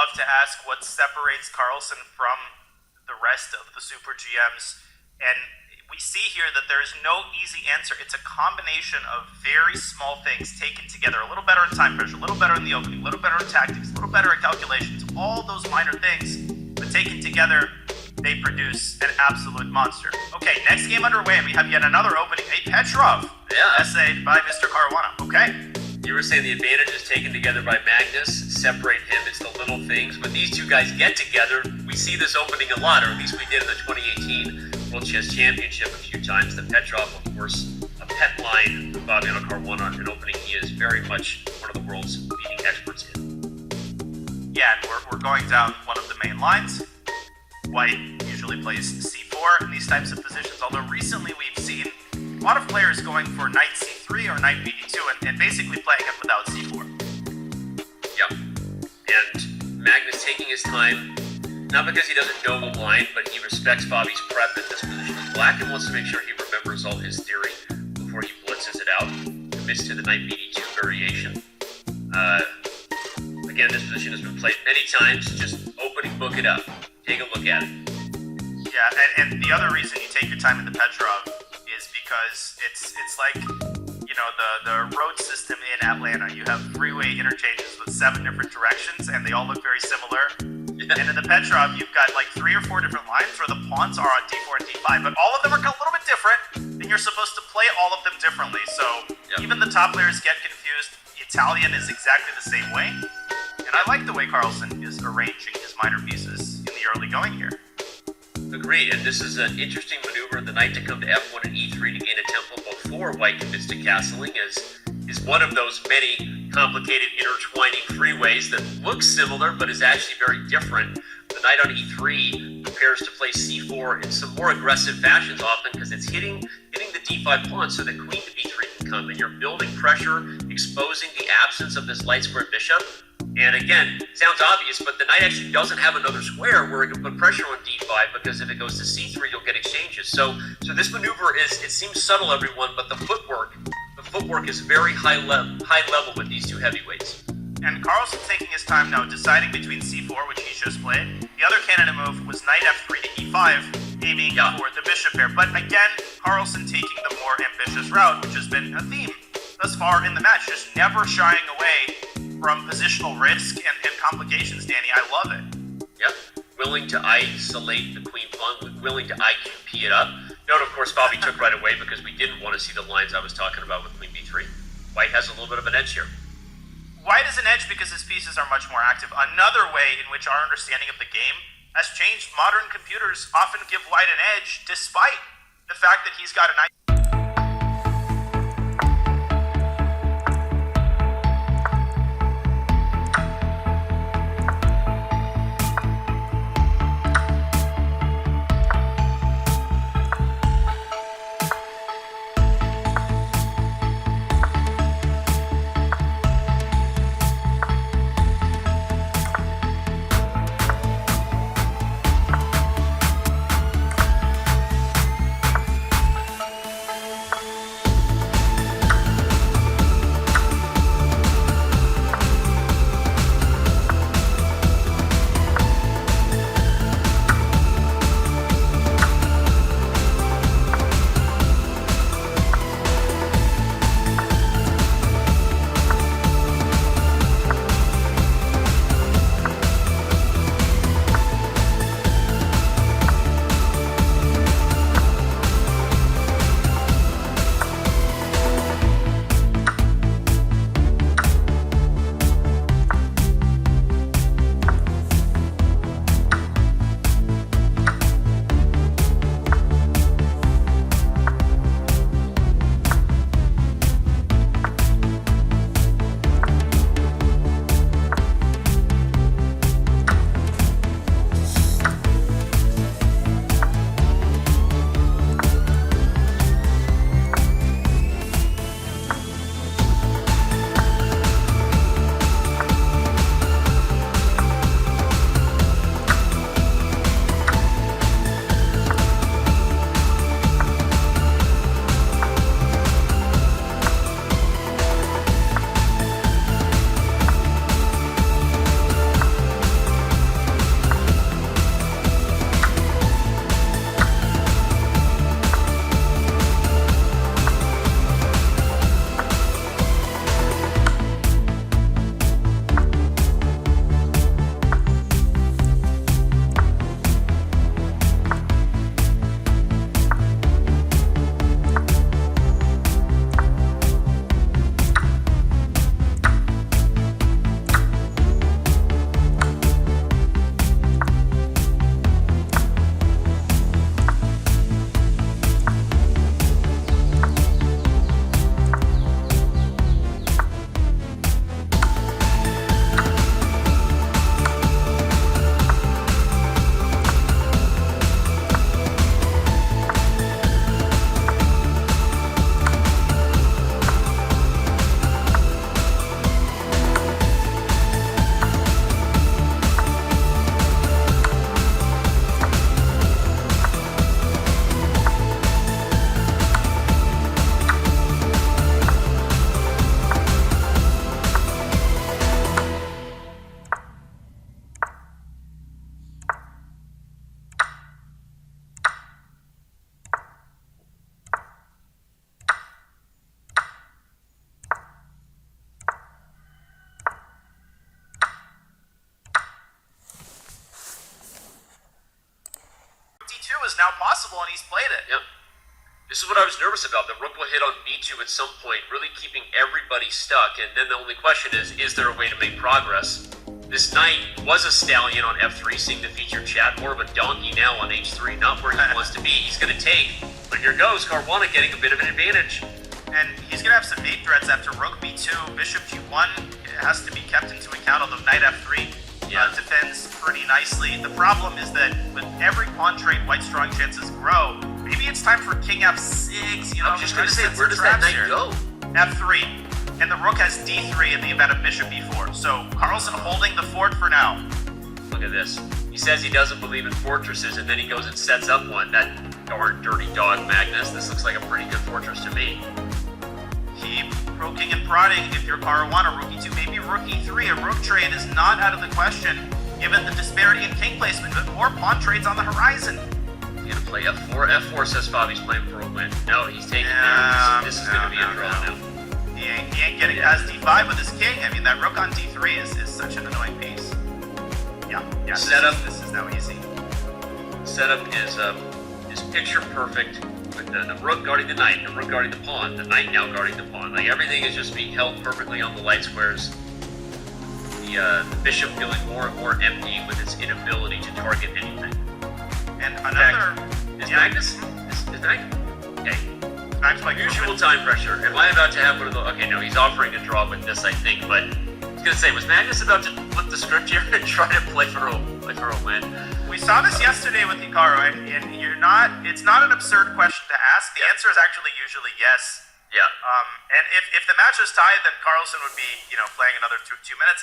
love to ask what separates Carlsen from the rest of the Super GMs, and we see here that there is no easy answer. It's a combination of very small things taken together. A little better in time pressure, a little better in the opening, a little better in tactics, a little better at calculations, all those minor things, but taken together, they produce an absolute monster. Okay, next game underway, and we have yet another opening, a PETROV, essayed by Mr. Caruana. Okay? You were saying the advantages taken together by Magnus separate him. It's the little things. When these two guys get together, we see this opening a lot, or at least we did in the 2018 World Chess Championship a few times. The PETROV, of course, a pet line for Fabiano Caruana, an opening he is very much one of the world's leading experts in. Yeah, and we're going down one of the main lines. White usually plays c4 in these types of positions, although recently we've seen a lot of players going for knight c3 or knight bd2 and basically playing it without c4. Yep. And Magnus taking his time, not because he doesn't know the line, but he respects Fabi's prep in this position as black and wants to make sure he remembers all his theory before he blitzes it out. Commits to the knight bd2 variation. Again, this position has been played many times. Just opening, book it up. Take a look at it. Yeah, and the other reason you take your time in the PETROV is because it's like, you know, the road system in Atlanta. You have freeway interchanges with 7 different directions, and they all look very similar. Yeah. And in the PETROV, you've got like 3 or 4 different lines where the pawns are on d4 and d5, but all of them are a little bit different, and you're supposed to play all of them differently. So even the top players get confused. Italian is exactly the same way. And I like the way Carlsen is arranging his minor pieces in the early going here. Agreed, and this is an interesting maneuver, the knight to come to f1 and e3 to gain a tempo before white commits to castling is one of those many complicated intertwining freeways that looks similar but is actually very different. The knight on e3 prepares to play c4 in some more aggressive fashions often because it's hitting the d5 pawn so that queen to b3 can come, and you're building pressure, exposing the absence of this light square bishop. And again, sounds obvious, but the knight actually doesn't have another square where it can put pressure on d5, because if it goes to c3, you'll get exchanges. So this maneuver it seems subtle, everyone, but the footwork is very high level with these two heavyweights. And Carlsen taking his time now, deciding between c4, which he just played. The other candidate move was knight f3 to e5, aiming for the bishop pair. But again, Carlsen taking the more ambitious route, which has been a theme thus far in the match, just never shying away from positional risk and complications, Danny. I love it. Yep. Willing to isolate the queen pawn, willing to IQP it up. Note, of course, Fabi took right away because we didn't want to see the lines I was talking about with queen b3. White has a little bit of an edge here. White is an edge because his pieces are much more active. Another way in which our understanding of the game has changed. Modern computers often give White an edge despite the fact that he's got a knight. now possible, and he's played it. Yep. This is what I was nervous about. The rook will hit on b2 at some point, really keeping everybody stuck. And then the only question is there a way to make progress? This knight was a stallion on f3, seeing the featured chat, more of a donkey now on h3, not where he wants to be. He's going to take, but here goes Caruana getting a bit of an advantage. And he's going to have some mate threats after rook b2, bishop g1. It has to be kept into account, although knight f3 defends pretty nicely. The problem is that with every pawn trade, white's strong chances grow. Maybe it's time for king f6. You know, I'm just going to say, where does that knight go? f3. And the rook has d3 in the event of bishop b4. So Carlsen holding the fort for now. Look at this. He says he doesn't believe in fortresses, and then he goes and sets up one. That darn dirty dog, Magnus. This looks like a pretty good fortress to me. Keep roking and prodding if you're Caruana. Rook e2, maybe rook e3. A rook trade is not out of the question, given the disparity in king placement, but more pawn trades on the horizon. He's going to play f4. f4 says Fabi's playing for a win. No, he's taking there. This is going to be a draw now. He ain't getting past d5 with his king. I mean, that rook on d3 is such an annoying piece. Yeah. Setup. This is now easy. Setup is picture perfect with the rook guarding the knight, the rook guarding the pawn, the knight now guarding the pawn. Like everything is just being held perfectly on the light squares. The bishop feeling more and more empty with its inability to target anything. And another is Magnus? Is Knight? Okay. Max like Usual time pressure. Am I about to have one of those? Okay, no, he's offering to draw with this, I think, but I was gonna say, was Magnus about to flip the script here and try to play for a win? We saw this yesterday with Hikaru, and it's not an absurd question to ask. The answer is actually usually yes. Yeah. And if the match is tied, then Carlsen would be, playing another two minutes.